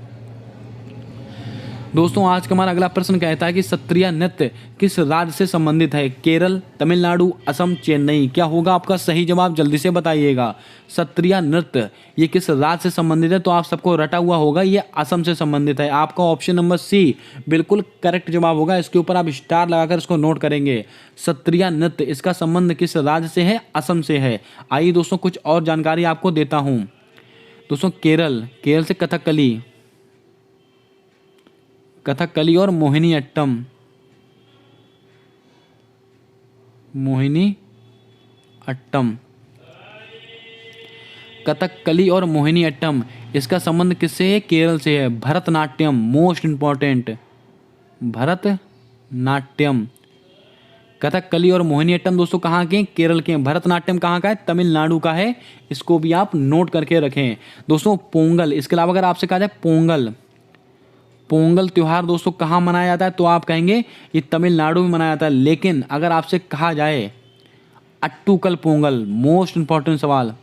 दोस्तों आज का हमारा अगला प्रश्न कहता है कि सत्रिया नृत्य किस राज्य से संबंधित है? केरल, तमिलनाडु, असम, चेन्नई। क्या होगा आपका सही जवाब? जल्दी से बताइएगा। सत्रिया नृत्य ये किस राज्य से संबंधित है? तो आप सबको रटा हुआ होगा, ये असम से संबंधित है। आपका ऑप्शन नंबर सी बिल्कुल करेक्ट जवाब होगा। इसके ऊपर आप स्टार लगाकर इसको नोट करेंगे। सत्रिया नृत्य इसका संबंध किस राज्य से है? असम से है। आइए दोस्तों कुछ और जानकारी आपको देता हूँ। दोस्तों केरल से कथकली और मोहिनी अट्टम। कथकली और मोहिनी अट्टम इसका संबंध किससे है? केरल से है। Bharatanatyam most important, Bharatanatyam. कथकली और मोहिनी अट्टम दोस्तों कहाँ के? केरल के। भरतनाट्यम कहाँ का है? तमिलनाडु का है। इसको भी आप नोट करके रखें। दोस्तों पोंगल, इसके अलावा अगर आपसे कहा जाए पोंगल त्योहार दोस्तों कहाँ मनाया जाता है? तो आप कहेंगे ये तमिलनाडु में मनाया जाता है। लेकिन अगर आपसे कहा जाए अट्टूकल पोंगल, मोस्ट इंपॉर्टेंट सवाल,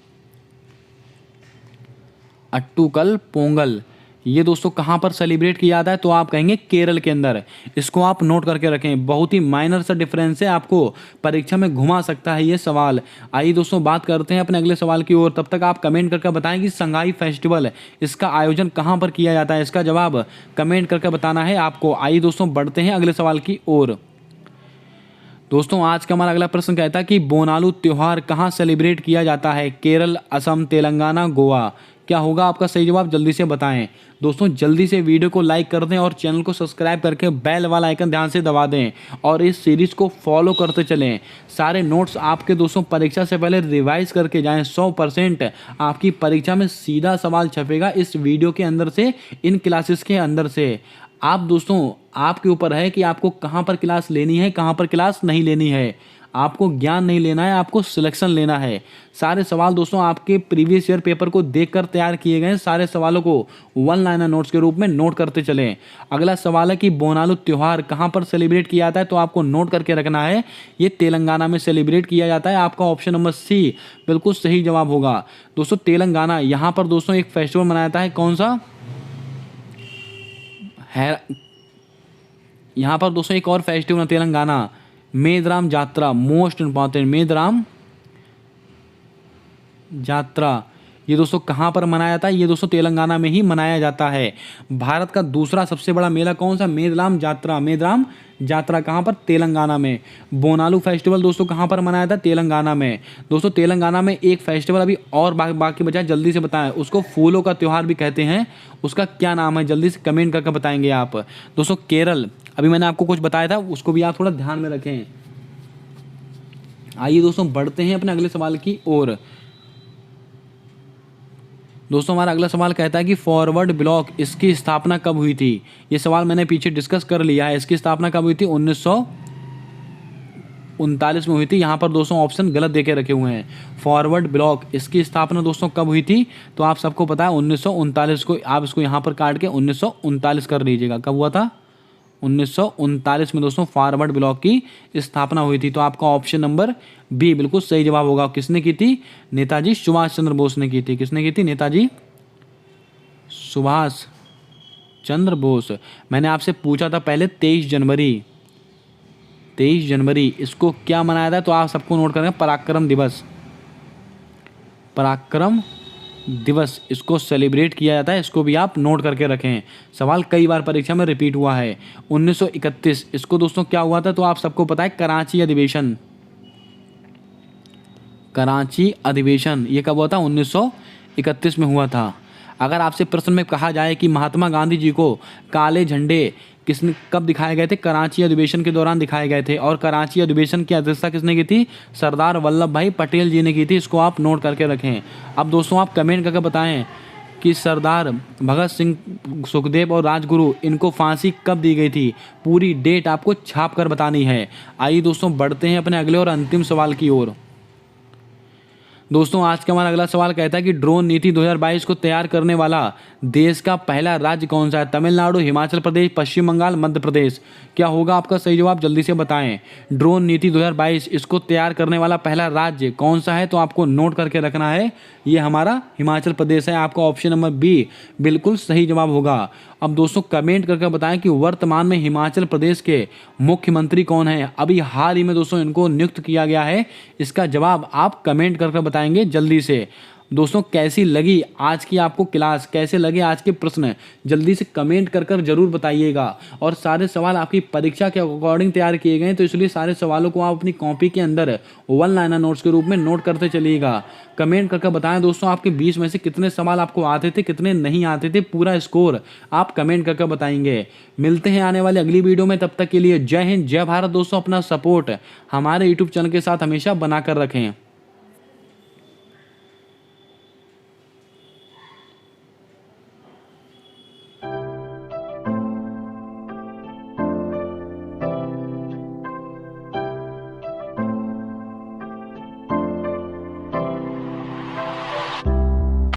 अट्टूकल पोंगल ये दोस्तों कहाँ पर सेलिब्रेट किया जाता है? तो आप कहेंगे केरल के अंदर। इसको आप नोट करके रखें। बहुत ही माइनर सा डिफरेंस है, आपको परीक्षा में घुमा सकता है ये सवाल। आइए दोस्तों बात करते हैं अपने अगले सवाल की ओर। तब तक आप कमेंट करके बताएं कि संगाई फेस्टिवल इसका आयोजन कहाँ पर किया जाता है। इसका जवाब कमेंट करके बताना है आपको। आइए दोस्तों बढ़ते हैं अगले सवाल की ओर। दोस्तों आज का हमारा अगला प्रश्न कहता है कि बोनालू त्योहार कहाँ सेलिब्रेट किया जाता है? केरल, असम, तेलंगाना, गोवा। क्या होगा आपका सही जवाब? जल्दी से बताएं। दोस्तों जल्दी से वीडियो को लाइक कर दें और चैनल को सब्सक्राइब करके बेल वाला आइकन ध्यान से दबा दें और इस सीरीज़ को फॉलो करते चलें। सारे नोट्स आपके दोस्तों परीक्षा से पहले रिवाइज करके जाएं। 100% आपकी परीक्षा में सीधा सवाल छपेगा इस वीडियो के अंदर से, इन क्लासेस के अंदर से। आप दोस्तों आपके ऊपर है कि आपको कहाँ पर क्लास लेनी है, कहाँ पर क्लास नहीं लेनी है। आपको ज्ञान नहीं लेना है, आपको सिलेक्शन लेना है। सारे सवाल दोस्तों आपके प्रीवियस ईयर पेपर को देखकर तैयार किए गए। सारे सवालों को वन लाइनर नोट्स के रूप में नोट करते चलें। अगला सवाल है कि बोनालू त्योहार कहाँ पर सेलिब्रेट किया जाता है? तो आपको नोट करके रखना है, ये तेलंगाना में सेलिब्रेट किया जाता है। आपका ऑप्शन नंबर सी बिल्कुल सही जवाब होगा। दोस्तों तेलंगाना, यहाँ पर दोस्तों एक फेस्टिवल मनाया जाता है। कौन सा है? यहाँ पर दोस्तों एक और फेस्टिवल है तेलंगाना, मेदराम जात्रा, मोस्ट इंपॉर्टेंट। मेदराम जात्रा ये दोस्तों कहाँ पर मनाया जाता है? ये दोस्तों तेलंगाना में ही मनाया जाता है। भारत का दूसरा सबसे बड़ा मेला कौन सा? मेदराम जात्रा कहाँ पर? तेलंगाना में। बोनालू फेस्टिवल दोस्तों कहाँ पर मनाया था? तेलंगाना में। दोस्तों तेलंगाना में एक फेस्टिवल अभी और बाकी बचा, जल्दी से बताएं। उसको फूलों का त्यौहार भी कहते हैं, उसका क्या नाम है? जल्दी से कमेंट करके बताएंगे आप। दोस्तों केरल, अभी मैंने आपको कुछ बताया था, उसको भी आप थोड़ा ध्यान में रखें। आइए दोस्तों बढ़ते हैं अपने अगले सवाल की ओर। दोस्तों हमारा अगला सवाल कहता है कि फॉरवर्ड ब्लॉक इसकी स्थापना कब हुई थी? ये सवाल मैंने पीछे डिस्कस कर लिया है। इसकी स्थापना कब हुई थी? 1939 में हुई थी। यहाँ पर दोस्तों ऑप्शन गलत देके रखे हुए हैं। फॉरवर्ड ब्लॉक इसकी स्थापना दोस्तों कब हुई थी? तो आप सबको पता है 1939 को। आप इसको यहाँ पर काट के 1939 कर लीजिएगा। कब हुआ था? 1939 में दोस्तों फॉरवर्ड ब्लॉक की स्थापना हुई थी। तो आपका ऑप्शन नंबर बी बिल्कुल सही जवाब होगा। किसने की थी? नेताजी सुभाष चंद्र बोस ने की थी। किसने की थी? नेताजी सुभाष चंद्र बोस। मैंने आपसे पूछा था पहले 23 जनवरी इसको क्या मनाया था? तो आप सबको नोट करेंगे, पराक्रम दिवस इसको सेलिब्रेट किया जाता है। इसको भी आप नोट करके रखें। सवाल कई बार परीक्षा में रिपीट हुआ है। 1931 इसको दोस्तों क्या हुआ था? तो आप सबको पता है, कराची अधिवेशन। ये कब हुआ था? 1931 में हुआ था। अगर आपसे प्रश्न में कहा जाए कि महात्मा गांधी जी को काले झंडे किसने कब दिखाए गए थे, कराची अधिवेशन के दौरान दिखाए गए थे, और कराची अधिवेशन की अध्यक्षता किसने की थी, सरदार वल्लभ भाई पटेल जी ने की थी। इसको आप नोट करके रखें। अब दोस्तों आप कमेंट करके बताएं कि सरदार भगत सिंह, सुखदेव और राजगुरु इनको फांसी कब दी गई थी, पूरी डेट आपको छाप कर बतानी है। आइए दोस्तों बढ़ते हैं अपने अगले और अंतिम सवाल की ओर। दोस्तों आज का हमारा अगला सवाल कहता है कि ड्रोन नीति 2022 को तैयार करने वाला देश का पहला राज्य कौन सा है, तमिलनाडु, हिमाचल प्रदेश, पश्चिम बंगाल, मध्य प्रदेश। क्या होगा आपका सही जवाब, जल्दी से बताएं। ड्रोन नीति 2022 इसको तैयार करने वाला पहला राज्य कौन सा है, तो आपको नोट करके रखना है, ये हमारा हिमाचल प्रदेश है। आपका ऑप्शन नंबर बी बिल्कुल सही जवाब होगा। अब दोस्तों कमेंट करके बताएं कि वर्तमान में हिमाचल प्रदेश के मुख्यमंत्री कौन है। अभी हाल ही में दोस्तों इनको नियुक्त किया गया है। इसका जवाब आप कमेंट करके बताएंगे जल्दी से। दोस्तों कैसी लगी आज की आपको क्लास, कैसे लगे आज के प्रश्न, जल्दी से कमेंट कर जरूर बताइएगा। और सारे सवाल आपकी परीक्षा के अकॉर्डिंग तैयार किए गए हैं, तो इसलिए सारे सवालों को आप अपनी कॉपी के अंदर वन लाइनर नोट्स के रूप में नोट करते चलिएगा। कमेंट करके बताएं दोस्तों आपके 20 में से कितने सवाल आपको आते थे, कितने नहीं आते थे, पूरा स्कोर आप कमेंट करके बताएंगे। मिलते हैं आने वाले अगली वीडियो में, तब तक के लिए जय हिंद, जय भारत। दोस्तों अपना सपोर्ट हमारे यूट्यूब चैनल के साथ हमेशा बनाकर रखें।